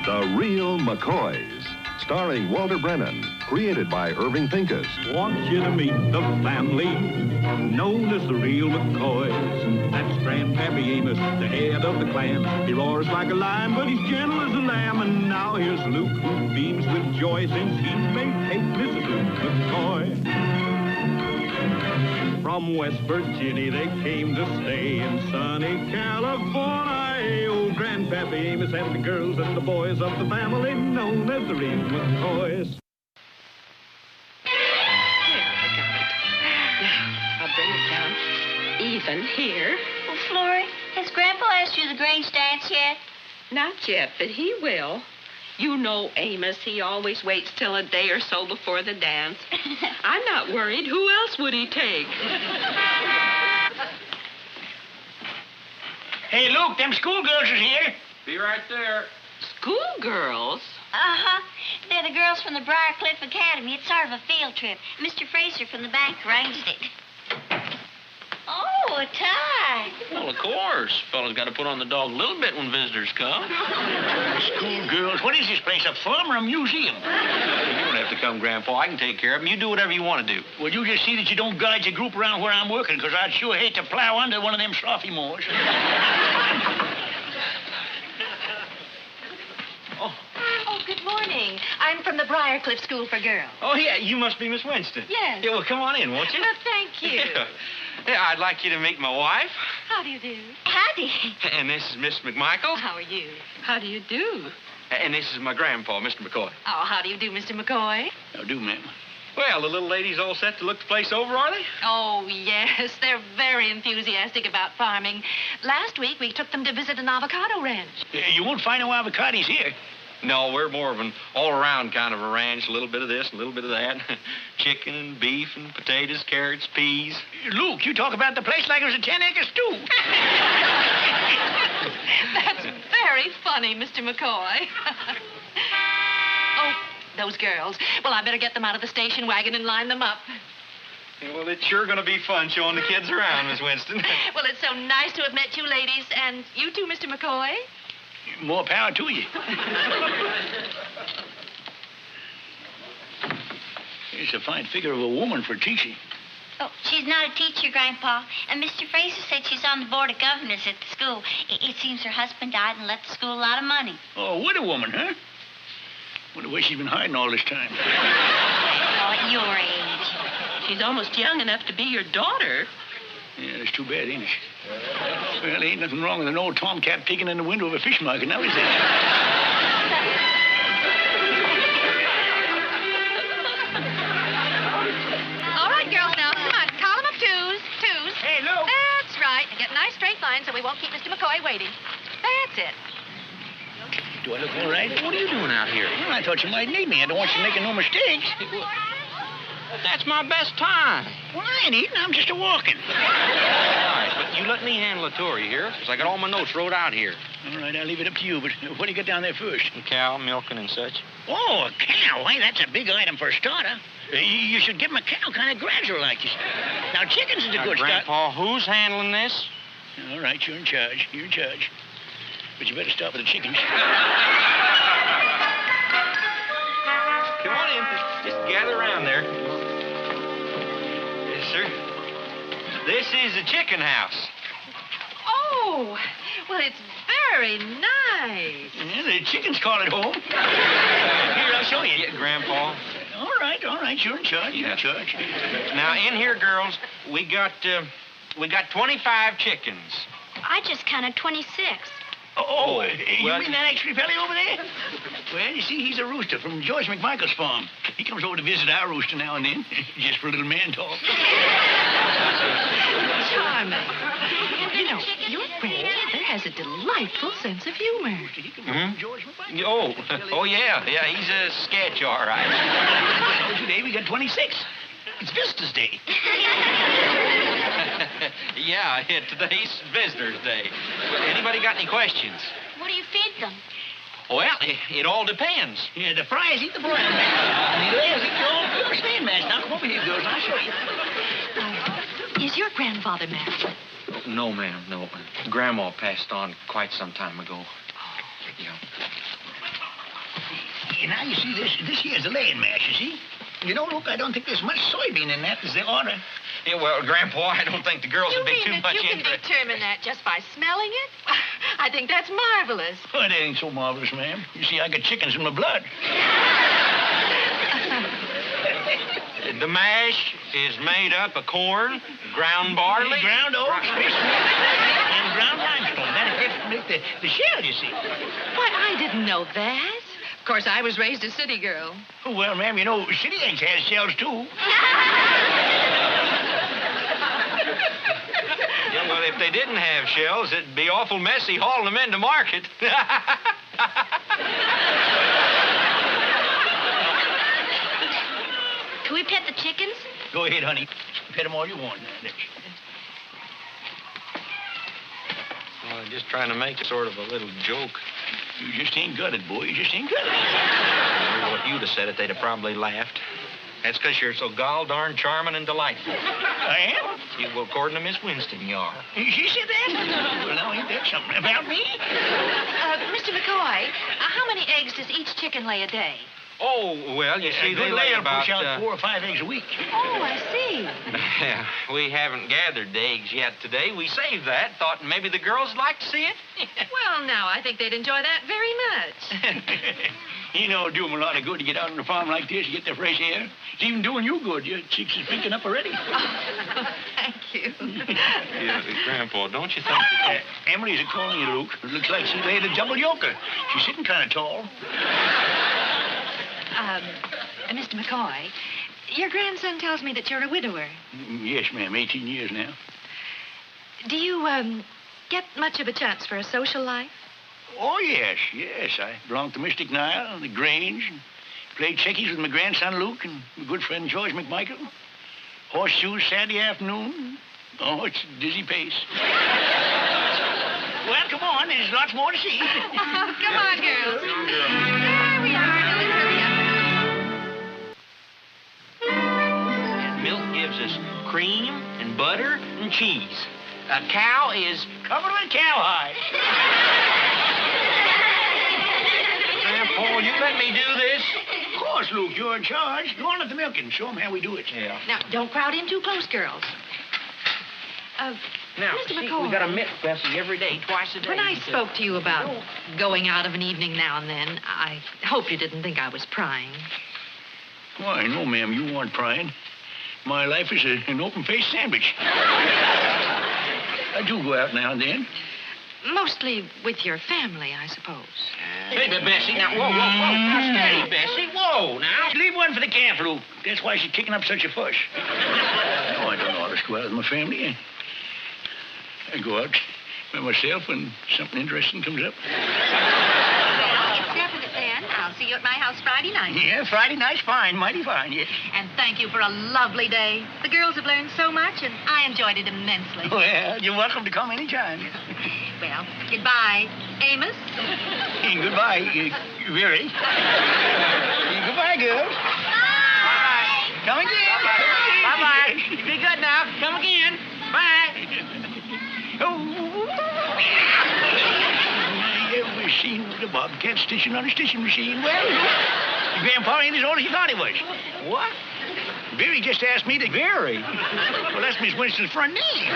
The Real Mccoys, starring Walter Brennan, created by Irving Pincus. Want you to meet the family known as the Real Mccoys. That's Grandpappy Amos, the head of the clan. He roars like a lion, but he's gentle as a lamb. And now here's Luke, who beams with joy since he may take Mrs. Luke McCoy. From West Virginia they came to stay in sunny California. Old Grandpappy Amos and the girls and the boys of the family known as the Real McCoys. I'll bring it down even here. Well, Florrie, has Grandpa asked you the Grange dance yet? Not yet, but he will. You know Amos, he always waits till a day or so before the dance. I'm not worried. Who else would he take? Hey, Luke, them schoolgirls is here. Be right there. Schoolgirls? Uh-huh. They're the girls from the Briarcliff Academy. It's sort of a field trip. Mr. Fraser from the bank arranged it. Oh, a tie. Well, of course. Fella's got to put on the dog a little bit when visitors come. Schoolgirls, what is this place, a farm or a museum? You don't have to come, Grandpa. I can take care of them. You do whatever you want to do. Well, you just see that you don't guide your group around where I'm working, because I'd sure hate to plow under one of them sophomores. Oh, good morning. I'm from the Briarcliff School for Girls. Oh, yeah, you must be Miss Winston. Yes. Yeah, well, come on in, won't you? Well, thank you. Yeah, I'd like you to meet my wife. How do you do? Howdy. And this is Miss McMichael. How are you? How do you do? And this is my grandpa, Mr. McCoy. Oh, how do you do, Mr. McCoy? How do, ma'am? Well, the little ladies all set to look the place over, are they? Oh, yes. They're very enthusiastic about farming. Last week, we took them to visit an avocado ranch. You won't find no avocados here. No, we're more of an all-around kind of a ranch. A little bit of this, a little bit of that. Chicken and beef and potatoes, carrots, peas. Luke, you talk about the place like it was a 10-acre stew. That's very funny, Mr. McCoy. Oh, those girls. Well, I better get them out of the station wagon and line them up. Yeah, well, it's sure going to be fun showing the kids around, Miss Winston. Well, it's so nice to have met you ladies. And you too, Mr. McCoy. More power to you. It's a fine figure of a woman for teaching. Oh, she's not a teacher, Grandpa. And Mr. Fraser said she's on the board of governors at the school. It seems her husband died and left the school a lot of money. Oh, a widow woman, huh? Wonder where she's been hiding all this time. Oh, at your age. She's almost young enough to be your daughter. Yeah, that's too bad, ain't it? Well, ain't nothing wrong with an old tomcat peeking in the window of a fish market now, is there? All right, girls, now, come on. Column of twos. Twos. Hey, Luke. That's right. And get a nice straight line so we won't keep Mr. McCoy waiting. That's it. Do I look all right? What are you doing out here? Well, I thought you might need me. I don't want you making no mistakes. That's my best time. Well, I ain't eating. I'm just a-walking. All right, but you let me handle the tour here, because I got all my notes wrote out here. All right, I'll leave it up to you, but what do you get down there first? A cow, milking, and such. Oh, a cow. Hey, that's a big item for a starter. You should give him a cow kind of gradual like this. Now, chickens is a good start. Grandpa, who's handling this? All right, you're in charge. You're in charge. But you better start with the chickens. Come on in. Just gather around there. Yes, sir. This is the chicken house. Oh, well, it's very nice. Yeah, the chickens call it home. Here, I'll show you. Yeah, Grandpa. All right. You're in charge. You're in charge. Now, in here, girls, we got 25 chickens. I just counted 26. Oh, you well, mean that extra fella over there? Well, you see, he's a rooster from George McMichael's farm. He comes over to visit our rooster now and then, just for a little man talk. Charming. You know, your grandfather has a delightful sense of humor. He comes over from George McMichael. Oh, yeah, he's a sketch, all right. Well, today we got 26. It's Visitors' Day. Yeah, today's Visitors' Day. Anybody got any questions? What do you feed them? Well, it all depends. Yeah, the fries eat the brown man. And the lambs eat your old poor stand mash. Now, come over here, girls, and I'll show you. Is your grandfather married? No, ma'am, no. Grandma passed on quite some time ago. Now, you see, this here's the laying mash, you see? You know, look, I don't think there's much soybean in that as they oughta. Yeah, well, Grandpa, I don't think the girls You would be mean too that much you can into it. determine that just by smelling it? I think that's marvelous. Well, it ain't so marvelous, ma'am. You see, I got chickens in my blood. The mash is made up of corn, ground barley. Ground oats, and ground limestone. That helps to make the shell, you see. Why, I didn't know that. Of course, I was raised a city girl. Oh, well, ma'am, you know, city eggs has shells, too. Yeah, well, if they didn't have shells, it'd be awful messy hauling them into market. Can we pet the chickens? Go ahead, honey. Pet them all you want. Well, I'm just trying to make sort of a little joke. You just ain't got it, boy. You just ain't got it. Well, if you'd have said it, they'd have probably laughed. That's because you're so gall-darn charming and delightful. I am? You, well, according to Miss Winston, you are. She said that? Well, now, ain't that something about me? Mr. McCoy, how many eggs does each chicken lay a day? Oh, well, you see, they lay about... push out 4 or 5 eggs a week. Oh, I see. Yeah, we haven't gathered the eggs yet today. We saved that, thought maybe the girls would like to see it. Well, now, I think they'd enjoy that very much. You know, it'll do them a lot of good to get out on the farm like this, get the fresh air. It's even doing you good. Your cheeks is pinking up already. Oh, thank you. Yeah, Grandpa, don't you think that... Emily's calling you, Luke. It looks like she laid a double yoker. She's sitting kind of tall. Mr. McCoy, your grandson tells me that you're a widower. Yes, ma'am. 18 years now. Do you, get much of a chance for a social life? Oh, yes. I belong to Mystic Nile, the Grange, and played checkies with my grandson Luke and my good friend George McMichael. Horseshoes Saturday afternoon. Oh, it's a dizzy pace. Well, come on. There's lots more to see. Come on, girls. Here we are. Now, let's hurry up. And milk gives us cream and butter and cheese. A cow is... Covered with cowhide. Grandpa, you let me do this? Of course, Luke. You're in charge. Go on at the milking. Show them how we do it. Yeah. Now, don't crowd in too close, girls. Now, Mr. see, McCoy. we got to milk Bessie every day, twice a day. When I spoke to you about going out of an evening now and then, I hope you didn't think I was prying. Why, no, ma'am. You weren't prying. My life is an open-faced sandwich. I do go out now and then. Mostly with your family, I suppose. Hey, Bessie, now, whoa. Now, steady, Bessie. Whoa, now. Leave one for the camp, Luke. That's why she's kicking up such a fuss. No, I don't always go out with my family. I go out by myself when something interesting comes up. Except it then. I'll see you at my house Friday night. Yeah, Friday night's fine. Mighty fine, yes. And thank you for a lovely day. The girls have learned so much, and I enjoyed it immensely. Well, you're welcome to come anytime. Well, goodbye, Amos. Goodbye, Very. Goodbye, girls. Bye. Come again. Bye-bye. Be good now. Come again. Bye. Ever seen the bobcat stitching on a stitching machine? Well, your grandpa ain't as old as you thought he was. What? Very just asked me to... Very? Well, that's Miss Winston's front name.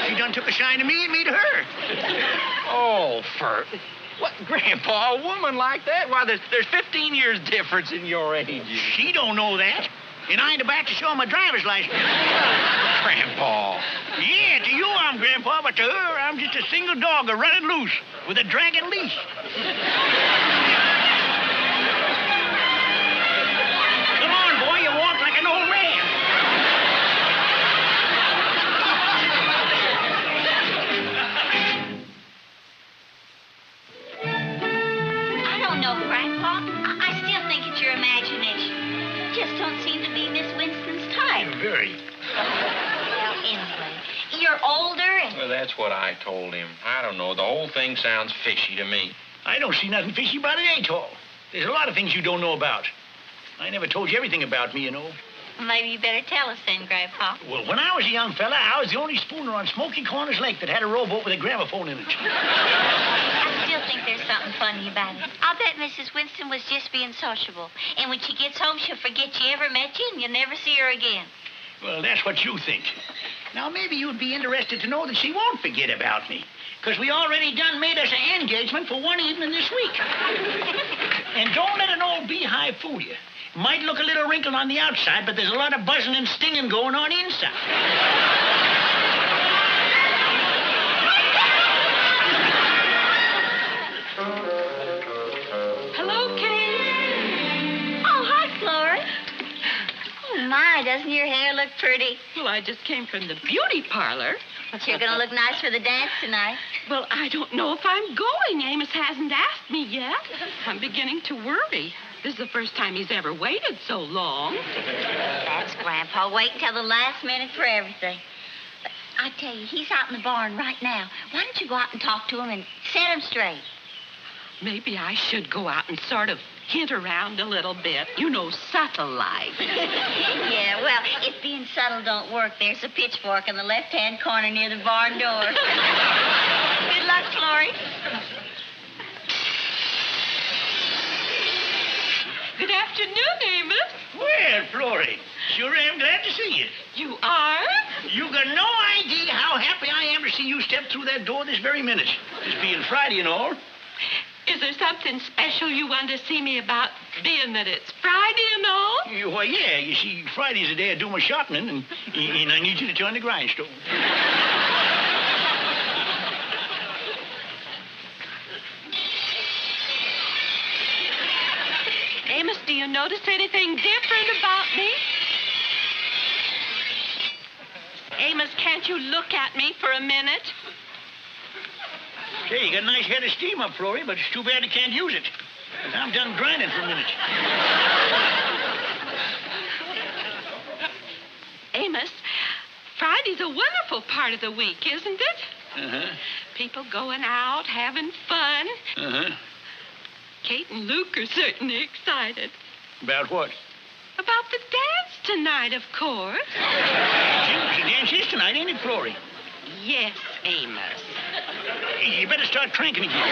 She done took a shine to me and me to her. Oh, what, Grandpa, a woman like that? Why, there's 15 years difference in your age. She don't know that. And I ain't about to show her my driver's license. Grandpa. Yeah, to you I'm Grandpa, but to her I'm just a single dog running loose with a dragging leash. Come on, boy, you walk like an old man. I don't know, Grandpa. I still think it's your imagination. Just don't seem to be Miss Winston's type. Very. Well, anyway, you're older and... Well, that's what I told him. I don't know. The whole thing sounds fishy to me. I don't see nothing fishy about it, ain't all. There's a lot of things you don't know about. I never told you everything about me, you know. Maybe you better tell us then, Grandpa. Well, when I was a young fella, I was the only spooner on Smoky Corners Lake that had a rowboat with a gramophone in it. I still think there's something funny about it. I'll bet Mrs. Winston was just being sociable. And when she gets home, she'll forget you ever met you, and you'll never see her again. Well, that's what you think. Now, maybe you'd be interested to know that she won't forget about me. Because we already done made us an engagement for one evening this week. And don't let an old beehive fool you. Might look a little wrinkled on the outside, but there's a lot of buzzing and stinging going on inside. Hello, Kate. Oh, hi, Flora. Oh, my, doesn't your hair look pretty? Well, I just came from the beauty parlor. But you're going to look nice for the dance tonight. Well, I don't know if I'm going. Amos hasn't asked me yet. I'm beginning to worry. This is the first time he's ever waited so long. That's Grandpa. Wait until the last minute for everything. But I tell you, he's out in the barn right now. Why don't you go out and talk to him and set him straight? Maybe I should go out and sort of hint around a little bit. You know, subtle like. Yeah, well, if being subtle don't work, there's a pitchfork in the left-hand corner near the barn door. Good luck, Florrie. Good afternoon, Amos. Well, Florrie, sure am glad to see you. You are? You got no idea how happy I am to see you step through that door this very minute. This being Friday and all. Is there something special you want to see me about, being that it's Friday and all? Why, yeah. You see, Friday's the day I do my shopping, and I need you to turn the grindstone. Amos, do you notice anything different about me? Amos, can't you look at me for a minute? Say, you got a nice head of steam up, Florrie, but it's too bad you can't use it. 'Cause I'm done grinding for a minute. Amos, Friday's a wonderful part of the week, isn't it? Uh-huh. People going out, having fun. Uh-huh. Kate and Luke are certainly excited. About what? About the dance tonight, of course. The dance is tonight, ain't it, Florrie? Yes, Amos. You better start cranking again.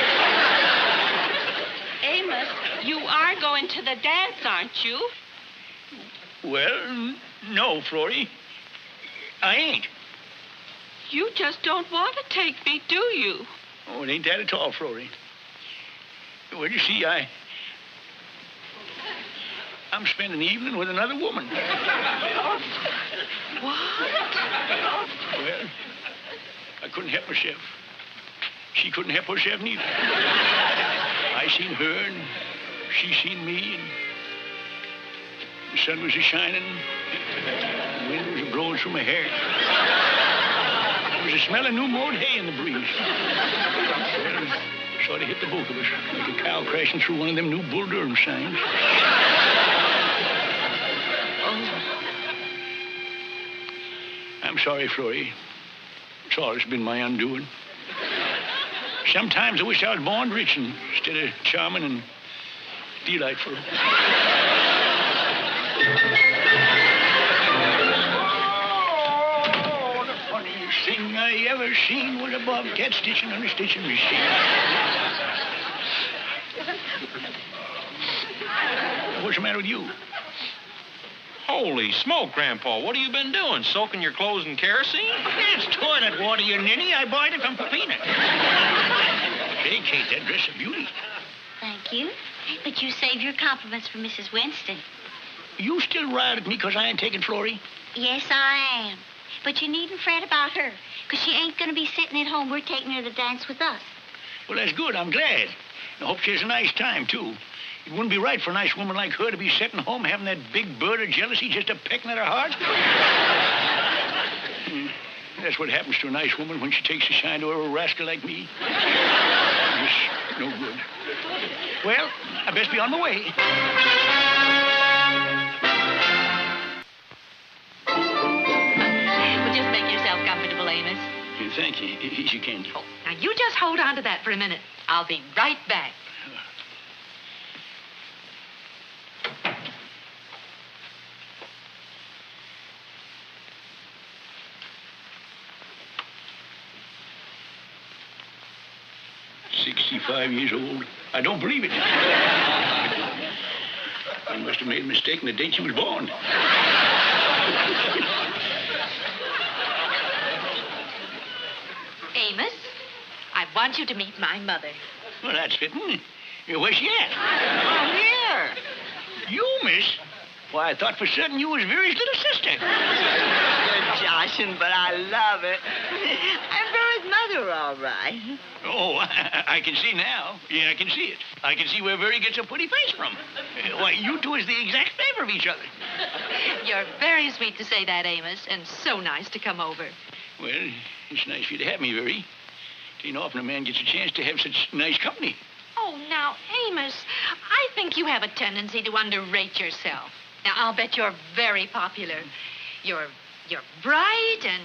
Amos, you are going to the dance, aren't you? Well, no, Florrie. I ain't. You just don't want to take me, do you? Oh, it ain't that at all, Florrie. Well, you see, I'm spending the evening with another woman. What? Well, I couldn't help myself. She couldn't help herself neither. I seen her, and she seen me, and the sun was a-shining, the wind was a-blowing through my hair. There was a smell of new mowed hay in the breeze. Well, sort of hit the both of us, like a cow crashing through one of them new Bull Durham signs. I'm sorry, Florrie. It's always been my undoing. Sometimes I wish I was born rich instead of charming and delightful. Oh, the funniest thing I ever seen was a bobcat stitching on a stitching machine. What's the matter with you? Holy smoke, Grandpa. What have you been doing? Soaking your clothes in kerosene? That's toilet water, you ninny. I bought it from Pepina. Hey, Kate, that dress is a beauty. Thank you. But you save your compliments for Mrs. Winston. You still riled at me because I ain't taking Florrie? Yes, I am. But you needn't fret about her, because she ain't going to be sitting at home. We're taking her to dance with us. Well, that's good. I'm glad. I hope she has a nice time, too. It wouldn't be right for a nice woman like her to be sitting home having that big bird of jealousy just a-pecking at her heart. That's what happens to a nice woman when she takes a shine to a rascal like me. Just no good. Well, I best be on my way. Well, just make yourself comfortable, Amos. Thank you. Easy you can. Oh, now you just hold on to that for a minute. I'll be right back. 75 years old. I don't believe it. I must have made a mistake in the date she was born. Amos, I want you to meet my mother. Well, that's fitting. Where's she at? Oh, here. You, miss? Why, I thought for certain you was Very's little sister. You're joshing, but I love it. I'm Very's mother, all right. Oh, I can see now. Yeah, I can see it. I can see where Very gets a pretty face from. Why, you two is the exact favor of each other. You're very sweet to say that, Amos, and so nice to come over. Well, it's nice for you to have me, Very. It ain't often a man gets a chance to have such nice company. Oh, now, Amos, I think you have a tendency to underrate yourself. Now, I'll bet you're very popular. You're bright and...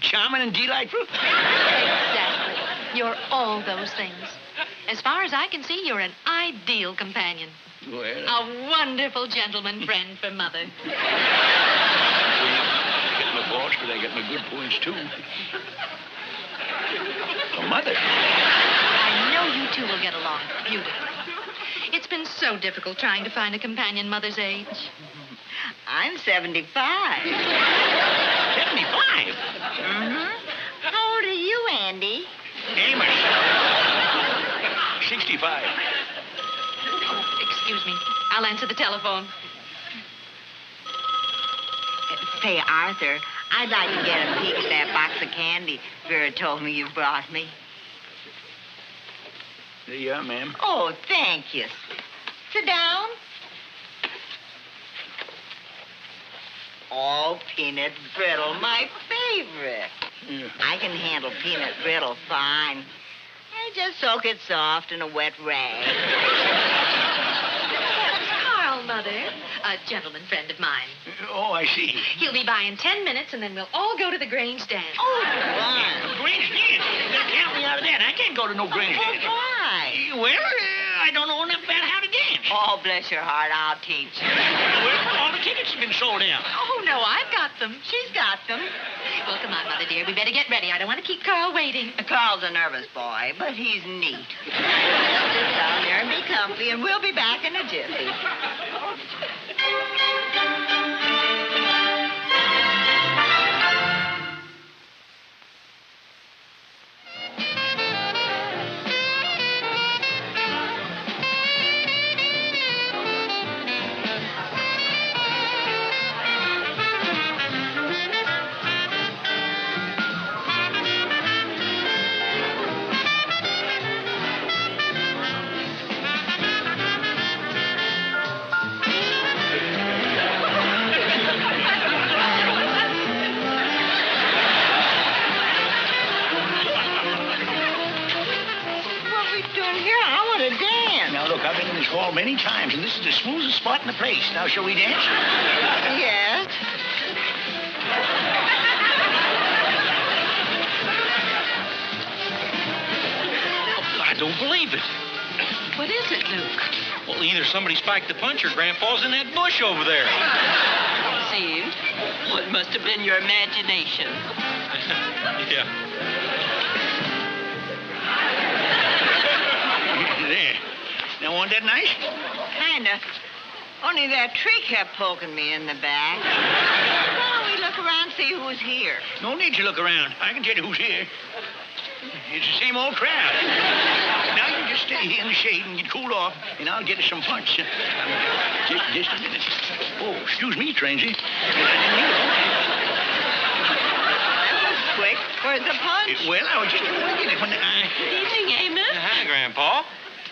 Charming and delightful? Exactly. You're all those things. As far as I can see, you're an ideal companion. Well... A wonderful gentleman friend for Mother. I got my faults, but I got my good points, too. For Mother. I know you two will get along beautifully. It's been so difficult trying to find a companion Mother's age. I'm 75. 75? Mm-hmm. How old are you, Andy? Amos. 65. Oh, excuse me. I'll answer the telephone. Say, Arthur, I'd like to get a peek at that box of candy Vera told me you brought me. There you are, ma'am. Oh, thank you. Sit down. Oh, peanut brittle, my favorite. Yeah. I can handle peanut brittle fine. I just soak it soft in a wet rag. That's Carl, Mother. A gentleman friend of mine. Oh, I see. He'll be by in 10 minutes, and then we'll all go to the Grange dance. Oh, fun. Grange dance? You're going to count me out of that. I can't go to no Grange dance. Why? Well, I don't know enough about how to dance. Oh, bless your heart, I'll teach you. Well, all the tickets have been sold out. Oh, no, I've got them. She's got them. Well, come on, Mother dear. We better get ready. I don't want to keep Carl waiting. Carl's a nervous boy, but he's neat. Sit down there and be comfy, and we'll be back in a jiffy. I've been in this hall many times, and this is the smoothest spot in the place. Now, shall we dance? Yes. I don't believe it. What is it, Luke? Well, either somebody spiked the punch or Grandpa's in that bush over there. Seemed. Well, it must have been your imagination. Yeah. There. Now, wasn't that nice? Kinda. Only that tree kept poking me in the back. Why don't we look around and see who's here? No need to look around. I can tell you who's here. It's the same old crowd. Now you just stay here in the shade and get cooled off, and I'll get us some punch. Just a minute. Oh, excuse me, Transy. That was quick. Where's the punch? Well, I was just looking at when Good evening, Amos. Hi, Grandpa.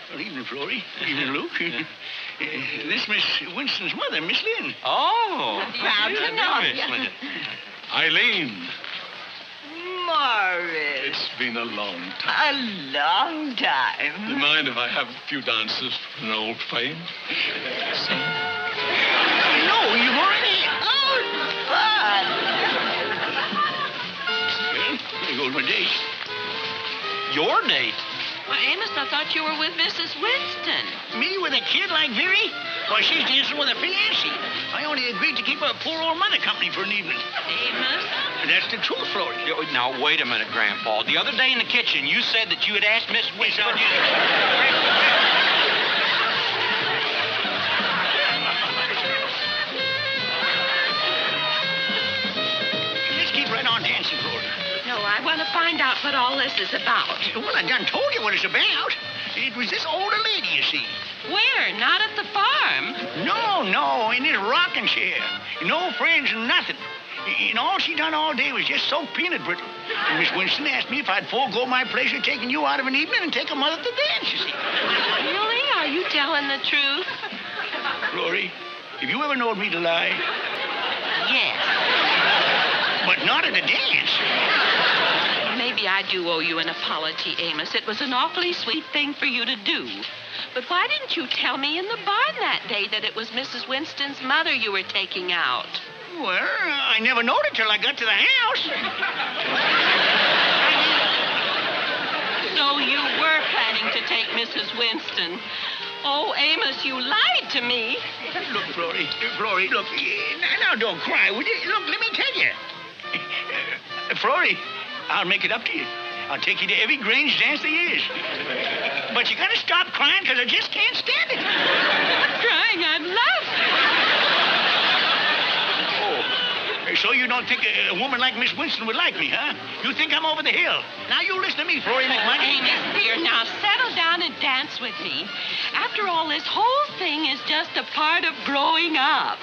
Well, evening, Florrie. Evening, Luke. This Miss Winston's mother, Miss Lynn. Oh. Proud to know Miss you. Lynn. Eileen, Morris. it's been a long time. A long Do you time. mind if I have a few dances for an old flame? No, you've already... Oh, fun. Well, there goes my date. Your date? Well, Amos, I thought you were with Mrs. Winston. Me with a kid like Veery? Why, she's dancing with a fiancé. I only agreed to keep her poor old mother company for an evening. Amos? That's the truth, Florrie. Now, wait a minute, Grandpa. The other day in the kitchen, you said that you had asked Miss Winston. Let's keep right on dancing, Florrie. No, I want to find out what all this is about. Well, I done told you what it's about. It was this older lady, you see. Where? Not at the farm. No, in this rocking chair. No friends and nothing. And all she done all day was just soak peanut brittle. And Miss Winston asked me if I'd forego my pleasure taking you out of an evening and take her mother to dance, you see. Really? Are you telling the truth? Florrie, have you ever known me to lie? Yes. But not at a dance. Maybe I do owe you an apology, Amos. It was an awfully sweet thing for you to do. But why didn't you tell me in the barn that day that it was Mrs. Winston's mother you were taking out? Well, I never knowed it till I got to the house. So you were planning to take Mrs. Winston. Oh, Amos, you lied to me. Look, Florrie, look. Now don't cry, would you? Look, let me tell you. Florrie, I'll make it up to you. I'll take you to every Grange dance there is. But you gotta stop crying, because I just can't stand it. Crying, I'm laughing. So you don't think a woman like Miss Winston would like me, huh? You think I'm over the hill. Now you listen to me, Florrie McMoney. Amos, dear, now settle down and dance with me. After all, this whole thing is just a part of growing up.